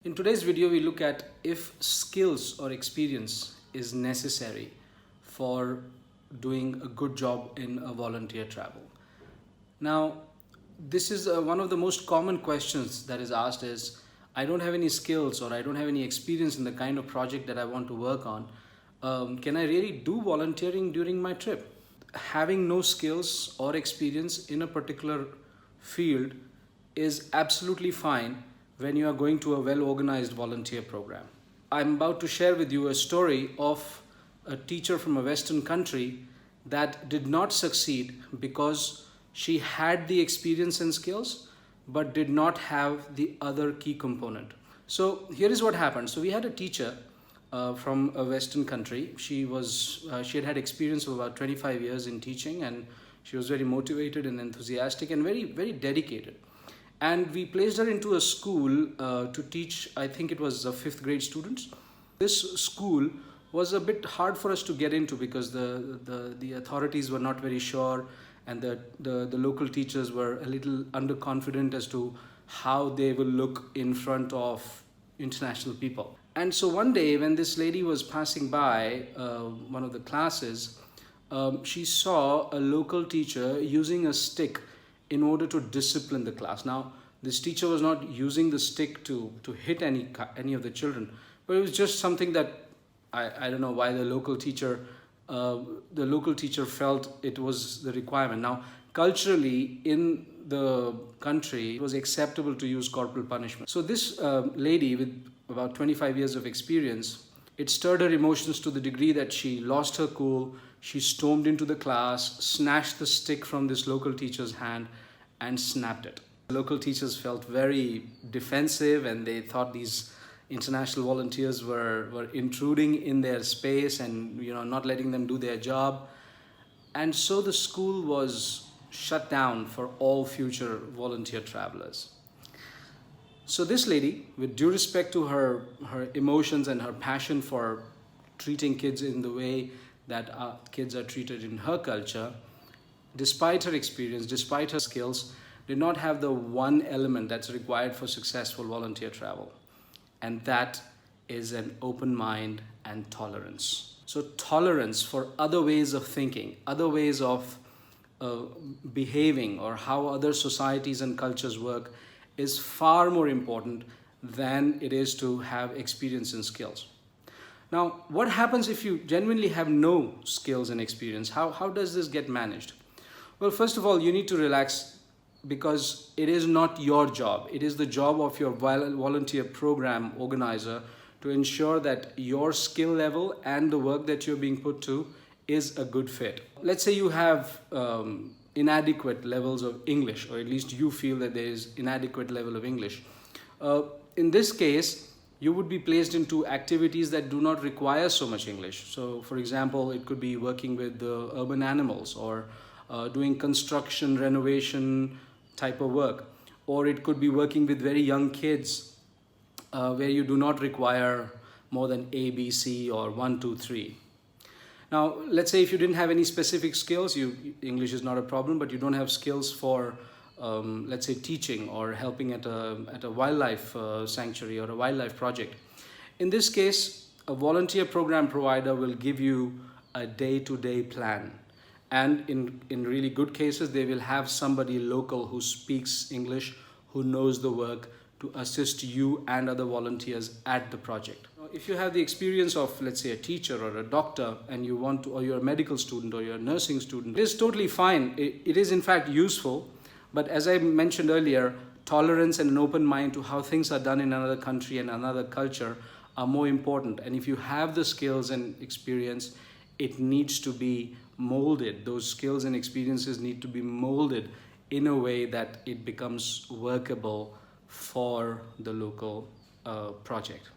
In today's video, we look at if skills or experience is necessary for doing a good job in a volunteer travel. Now, this is one of the most common questions that is asked is, I don't have any skills or I don't have any experience in the kind of project that I want to work on. Can I really do volunteering during my trip? Having no skills or experience in a particular field is absolutely fine when you are going to a well-organized volunteer program. I'm about to share with you a story of a teacher from a Western country that did not succeed because she had the experience and skills but did not have the other key component. So here is what happened. So we had a teacher from a Western country. She had had experience of about 25 years in teaching, and she was very motivated and enthusiastic and very, very dedicated. And we placed her into a school to teach, I think it was fifth grade students. This school was a bit hard for us to get into because the authorities were not very sure, and the local teachers were a little underconfident as to how they will look in front of international people. And so one day when this lady was passing by one of the classes, she saw a local teacher using a stick in order to discipline the class. Now, this teacher was not using the stick to hit any of the children, but it was just something that I don't know why the local teacher felt it was the requirement. Now, culturally in the country, it was acceptable to use corporal punishment. So this lady with about 25 years of experience, it stirred her emotions to the degree that she lost her cool. She stormed into the class, snatched the stick from this local teacher's hand, and snapped it. The local teachers felt very defensive, and they thought these international volunteers were intruding in their space and not letting them do their job. And so the school was shut down for all future volunteer travelers. So this lady, with due respect to her emotions and her passion for treating kids in the way that kids are treated in her culture, despite her experience, despite her skills, did not have the one element that's required for successful volunteer travel. And that is an open mind and tolerance. So tolerance for other ways of thinking, other ways of behaving, or how other societies and cultures work is far more important than it is to have experience and skills. Now, what happens if you genuinely have no skills and experience? How does this get managed? Well, first of all, you need to relax, because it is not your job. It is the job of your volunteer program organizer to ensure that your skill level and the work that you're being put to is a good fit. Let's say you have inadequate levels of English, or at least you feel that there is inadequate level of English. In this case, you would be placed into activities that do not require so much English. So, for example, it could be working with urban animals, or doing construction, renovation type of work. Or it could be working with very young kids where you do not require more than A, B, C, or 1, 2, 3. Now, let's say if you didn't have any specific skills, English is not a problem, but you don't have skills for, let's say, teaching or helping at a wildlife sanctuary or a wildlife project. In this case, a volunteer program provider will give you a day-to-day plan. And in really good cases, they will have somebody local who speaks English, who knows the work, to assist you and other volunteers at the project. If you have the experience of, let's say, a teacher or a doctor, and you want to, or you're a medical student or you're a nursing student, it is totally fine. It is in fact useful. But as I mentioned earlier, tolerance and an open mind to how things are done in another country and another culture are more important. And if you have the skills and experience, it needs to be molded. Those skills and experiences need to be molded in a way that it becomes workable for the local project.